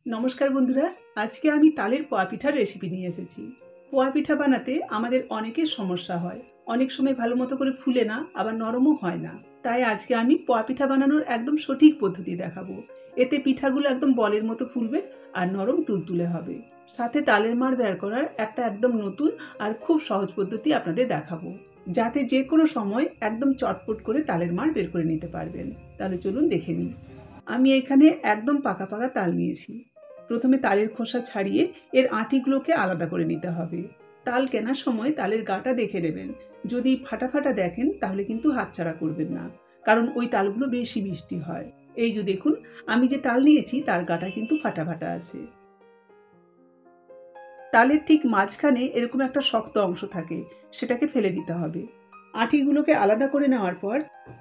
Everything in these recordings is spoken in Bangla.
নমস্কার বন্ধুরা, আজকে আমি তালের পোয়া পিঠার রেসিপি নিয়ে এসেছি। পোয়া পিঠা বানাতে আমাদের অনেকের সমস্যা হয়, অনেক সময় ভালো মতো করে ফুলে না, আবার নরমও হয় না। তাই আজকে আমি পোয়া পিঠা বানানোর একদম সঠিক পদ্ধতি দেখাবো। এতে পিঠাগুলো একদম বলের মতো ফুলবে আর নরম তুলতুলে হবে। সাথে তালের মাড় বের করার একটা একদম নতুন আর খুব সহজ পদ্ধতি আপনাদের দেখাবো, যাতে যে কোনো সময় একদম চটপট করে তালের মাড় বের করে নিতে পারবেন। তাহলে চলুন দেখে নিই। আমি এখানে একদম পাকা পাকা তাল নিয়েছি। প্রথমে তালের খোসা ছাড়িয়ে এর আঁটিগুলোকে আলাদা করে নিতে হবে। তাল কেনার সময় তালের গাটা দেখে নেবেন। যদি ফাটা ফাটা দেখেন তাহলে কিন্তু হাতছাড়া করবেন না, কারণ ওই তালগুলো বেশি মিষ্টি হয়। এই যে দেখুন, আমি যে তাল নিয়েছি তার গাটা কিন্তু ফাটা ফাটা আছে। তালের ঠিক মাঝখানে এরকম একটা শক্ত অংশ থাকে, সেটাকে ফেলে দিতে হবে। আঁটিগুলোকে আলাদা করে নেওয়ার পর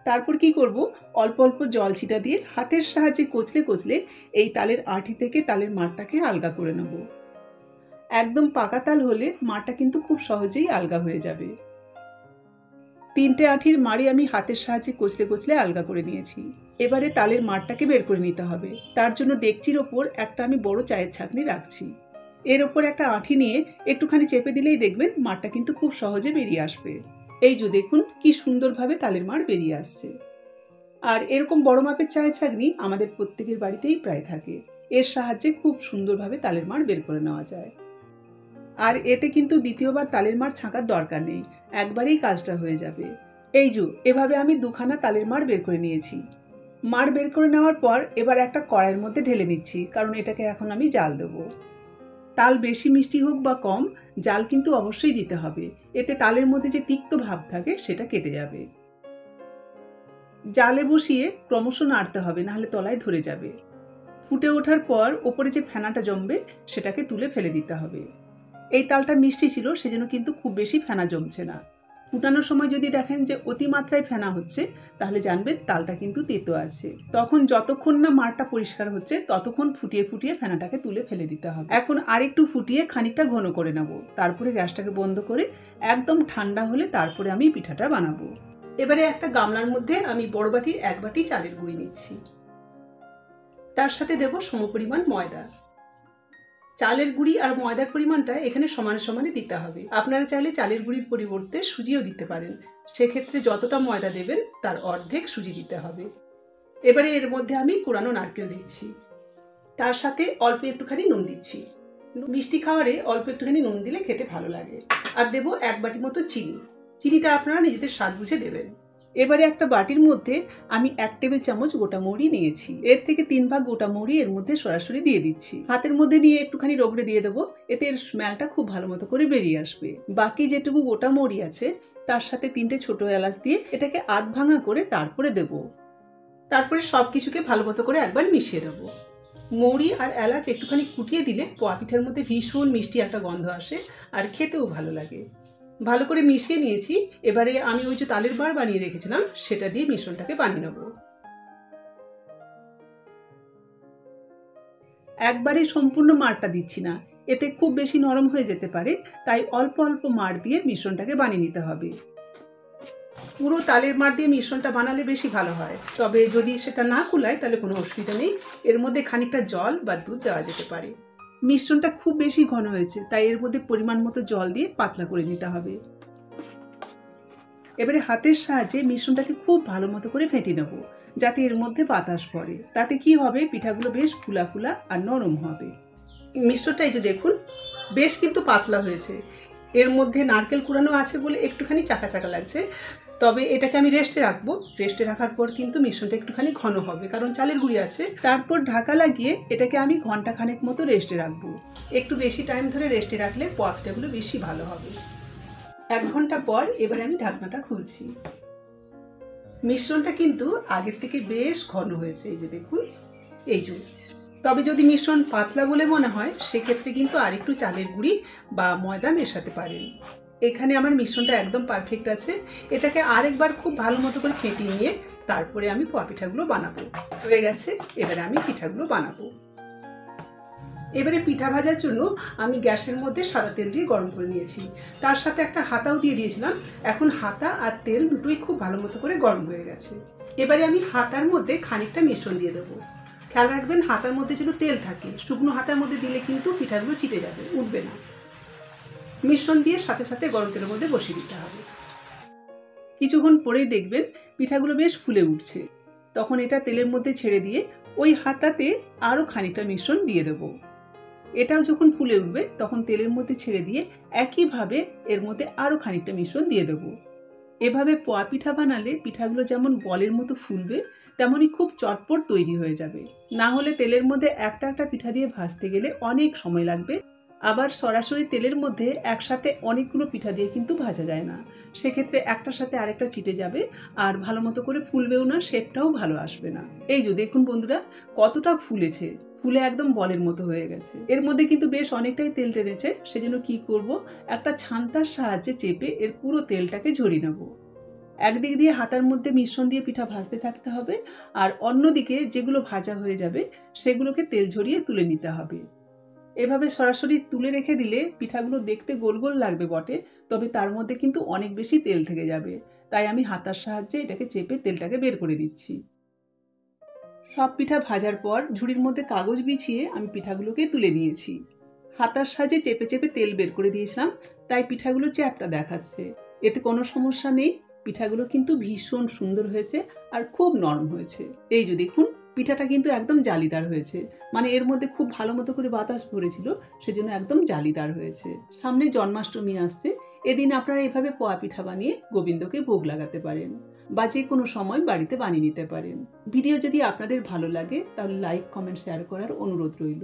তারপর কি করব, অল্প অল্প জল ছিটা দিয়ে হাতের সাহায্যে কচলে কচলে এই তালের আঁটি থেকে তালের মাড়টাকে আলগা করে নেব। একদম পাকা তাল হলে মাড়টা কিন্তু খুব সহজেই আলগা হয়ে যাবে। তিনটে আঁটির মাড়ি আমি হাতের সাহায্যে কচলে কচলে আলগা করে নিয়েছি। এবারে তালের মাড়টাকে বের করে নিতে হবে। তার জন্য ডেকচির ওপর একটা আমি বড় চায়ের ছাঁকনি রাখছি। এর ওপর একটা আঁটি নিয়ে একটুখানি চেপে দিলেই দেখবেন মাড়টা কিন্তু খুব সহজে বেরিয়ে আসবে। এই যে দেখুন কি সুন্দরভাবে তালের মাড় বেরিয়ে আসছে। আর এরকম বড় মাপের চায়ের ছাঁকনি আমাদের প্রত্যেকের বাড়িতেই প্রায় থাকে। এর সাহায্যে খুব সুন্দরভাবে তালের মাড় বের করে নেওয়া যায়। আর এতে কিন্তু দ্বিতীয়বার তালের মাড় ছাঁকার দরকার নেই, একবারেই কাজটা হয়ে যাবে। এই যে এভাবে আমি দুখানা তালের মাড় বের করে নিয়েছি। মাড় বের করে নেওয়ার পর এবার একটা কড়াইয়ের মধ্যে ঢেলে নিচ্ছি, কারণ এটাকে এখন আমি জাল দেবো। তাল বেশি মিষ্টি হোক বা কম, জাল কিন্তু অবশ্যই দিতে হবে। এতে তালের মধ্যে যে তিক্ত ভাব থাকে সেটা কেটে যাবে। জালে বসিয়ে ক্রমশ নাড়তে হবে, নাহলে তলায় ধরে যাবে। ফুটে ওঠার পর ওপরে যে ফেনাটা জমবে সেটাকে তুলে ফেলে দিতে হবে। এই তালটা মিষ্টি ছিল, সেজন্য কিন্তু খুব বেশি ফেনা জমছে না। ফুটানোর সময় যদি দেখেন যে অতিমাত্রায় ফেনা হচ্ছে, তাহলে জানবেন তালটা কিন্তু তেতো আছে। তখন যতক্ষণ না মাড়টা পরিষ্কার হচ্ছে ততক্ষণ ফুটিয়ে ফুটিয়ে ফেনাটাকে তুলে ফেলে দিতে হবে। এখন আরেকটু ফুটিয়ে খানিকটা ঘন করে নেব। তারপরে গ্যাসটাকে বন্ধ করে একদম ঠান্ডা হলে তারপরে আমি পিঠাটা বানাবো। এবারে একটা গামলার মধ্যে আমি বড় বাটির 1 বাটি চালের গুঁড়ি নিচ্ছি। তার সাথে দেব সমপরিমাণ ময়দা। চালের গুঁড়ি আর ময়দার পরিমাণটা এখানে সমানে সমানে দিতে হবে। আপনারা চাইলে চালের গুঁড়ির পরিবর্তে সুজিও দিতে পারেন। সেক্ষেত্রে যতটা ময়দা দেবেন তার অর্ধেক সুজি দিতে হবে। এবারে এর মধ্যে আমি কোরানো নারকেল দিচ্ছি। তার সাথে অল্প একটুখানি নুন দিচ্ছি। মিষ্টি খাবারে অল্প একটুখানি নুন দিলে খেতে ভালো লাগে। আর দেব 1 বাটি মতো চিনি। চিনিটা আপনারা নিজেদের স্বাদ বুঝে দেবেন। এবারে একটা বাটির মধ্যে আমি 1 টেবিল চামচ গোটা মৌরি নিয়েছি। এর থেকে 3 ভাগ গোটা মৌরি এর মধ্যে সরাসরি দিয়ে দিচ্ছি। হাতের মধ্যে নিয়ে একটুখানি রগড়ে দিয়ে দেবো, এতে এর স্মেলটা খুব ভালো মতো করে বেরিয়ে আসবে। বাকি যেটুকু গোটা মৌরি আছে তার সাথে 3টে ছোট এলাচ দিয়ে এটাকে আধ ভাঙা করে তারপরে দেব। তারপরে সব কিছুকে ভালো মতো করে একবার মিশিয়ে দেবো। মৌরি আর এলাচ একটুখানি কুটিয়ে দিলে পোয়া পিঠার মধ্যে ভীষণ মিষ্টি একটা গন্ধ আসে, আর খেতেও ভালো লাগে। ভালো করে মিশিয়ে নিয়েছি। এবারে আমি ওই যে তালের মাড় বানিয়ে রেখেছিলাম সেটা দিয়ে মিশ্রণটাকে বানিয়ে নেব। একবারে সম্পূর্ণ মাড়টা দিচ্ছি না, এতে খুব বেশি নরম হয়ে যেতে পারে। তাই অল্প অল্প মাড় দিয়ে মিশ্রণটাকে বানিয়ে নিতে হবে। পুরো তালের মাড় দিয়ে মিশ্রণটা বানালে বেশি ভালো হয়, তবে যদি সেটা না কুলায় তাহলে কোনো অসুবিধা নেই। এর মধ্যে খানিকটা জল বা দুধ দেওয়া যেতে পারে। মিশ্রণটা খুব বেশি ঘন হয়েছে, তাই এর মধ্যে পরিমাণ মতো জল দিয়ে পাতলা করে নিতে হবে। এবারে হাতের সাহায্যে মিশ্রণটাকে খুব ভালো মতো করে ফেটে নেব, যাতে এর মধ্যে বাতাস পড়ে। তাতে কি হবে, পিঠাগুলো বেশ ফুলা ফুলা আর নরম হবে। মিশ্রণটা এই যে দেখুন বেশ কিন্তু পাতলা হয়েছে। এর মধ্যে নারকেল কুড়ানো আছে বলে একটুখানি চাকা চাকা লাগছে, তবে এটাকে আমি রেস্টে রাখবো। রেস্টে রাখার পর কিন্তু মিশ্রণটা একটুখানি ঘন হবে, কারণ চালের গুঁড়ি আছে। তারপর ঢাকা লাগিয়ে এটাকে আমি ঘন্টাখানেক মতো রেস্টে রাখবো। একটু বেশি টাইম ধরে রেস্টে রাখলে পোয়া পিঠাগুলো বেশি ভালো হবে। 1 ঘন্টা পর এবারে আমি ঢাকনাটা খুলছি। মিশ্রণটা কিন্তু আগের থেকে বেশ ঘন হয়েছে, এই যে দেখুন। এই যে তবে যদি মিশ্রণ পাতলা বলে মনে হয় সেক্ষেত্রে কিন্তু আরেকটু চালের গুঁড়ি বা ময়দা মেশাতে পারেন। এখানে আমার মিশ্রণটা একদম পারফেক্ট আছে। এটাকে আরেকবার খুব ভালো মতো করে ফেটিয়ে নিয়ে তারপরে আমি পোয়া পিঠাগুলো বানাবো। হয়ে গেছে, এবারে আমি পিঠাগুলো বানাবো। এবারে পিঠা ভাজার জন্য আমি গ্যাসের মধ্যে সাদা তেল দিয়ে গরম করে নিয়েছি। তার সাথে একটা হাতাও দিয়ে দিয়েছিলাম। এখন হাতা আর তেল দুটোই খুব ভালো মতো করে গরম হয়ে গেছে। এবারে আমি হাতার মধ্যে খানিকটা মিশ্রণ দিয়ে দেবো। খেয়াল রাখবেন হাতার মধ্যে যেন তেল থাকে, শুকনো হাতার মধ্যে দিলে কিন্তু পিঠাগুলো চিটে যাবে, উঠবে না। মিশ্রণ দিয়ে সাথে সাথে গরম তেলের মধ্যে বসিয়ে দিতে হবে। কিছুক্ষণ পরেই দেখবেন পিঠাগুলো বেশ ফুলে উঠছে। তখন এটা তেলের মধ্যে ছেড়ে দিয়ে ওই হাতাতে আরও খানিকটা মিশ্রণ দিয়ে দেব। এটাও যখন ফুলে উঠবে তখন তেলের মধ্যে ছেড়ে দিয়ে একইভাবে এর মধ্যে আরও খানিকটা মিশ্রণ দিয়ে দেব। এভাবে পোয়া পিঠা বানালে পিঠাগুলো যেমন বলের মতো ফুলবে, তেমনই খুব চটপট তৈরি হয়ে যাবে। না হলে তেলের মধ্যে একটা একটা পিঠা দিয়ে ভাজতে গেলে অনেক সময় লাগবে। আবার সরাসরি তেলের মধ্যে একসাথে অনেকগুলো পিঠা দিয়ে কিন্তু ভাজা যায় না, সেক্ষেত্রে একটার সাথে আরেকটা চিটে যাবে আর ভালো মতো করে ফুলবেও না, শেপটাও ভালো আসবে না। এই যে দেখুন বন্ধুরা কতটা ফুলেছে, ফুলে একদম বলের মতো হয়ে গেছে। এর মধ্যে কিন্তু বেশ অনেকটাই তেল টেনেছে, সেজন্য কি করব, একটা ছান্তার সাহায্যে চেপে এর পুরো তেলটাকে ঝরিয়ে নেব। একদিক দিয়ে হাতার মধ্যে মিশ্রণ দিয়ে পিঠা ভাজতে থাকতে হবে, আর অন্যদিকে যেগুলো ভাজা হয়ে যাবে সেগুলোকে তেল ঝরিয়ে তুলে নিতে হবে। এভাবে সরাসরি তুলে রেখে দিলে পিঠাগুলো দেখতে গোল গোল লাগবে বটে, তবে তার মধ্যে কিন্তু অনেক বেশি তেল থেকে যাবে। তাই আমি হাতার সাহায্যে এটাকে চেপে তেলটাকে বের করে দিচ্ছি। সব পিঠা ভাজার পর ঝুড়ির মধ্যে কাগজ বিছিয়ে আমি পিঠাগুলোকে তুলে নিয়েছি। হাতার সাহায্যে চেপে চেপে তেল বের করে দিয়েছিলাম, তাই পিঠাগুলো চ্যাপ্টা দেখাচ্ছে। এতে কোনো সমস্যা নেই, পিঠাগুলো কিন্তু ভীষণ সুন্দর হয়েছে আর খুব নরম হয়েছে। এই যে দেখুন পিঠাটা কিন্তু একদম জালিদার হয়েছে, মানে এর মধ্যে খুব ভালো মতো করে বাতাস ভরেছিল, সেজন্য একদম জালিদার হয়েছে। সামনে জন্মাষ্টমী আসছে, এদিন আপনারা এভাবে পোয়া পিঠা বানিয়ে গোবিন্দকে ভোগ লাগাতে পারেন, বা যে কোনো সময় বাড়িতে বানিয়ে নিতে পারেন। ভিডিও যদি আপনাদের ভালো লাগে তাহলে লাইক, কমেন্ট, শেয়ার করার অনুরোধ রইল।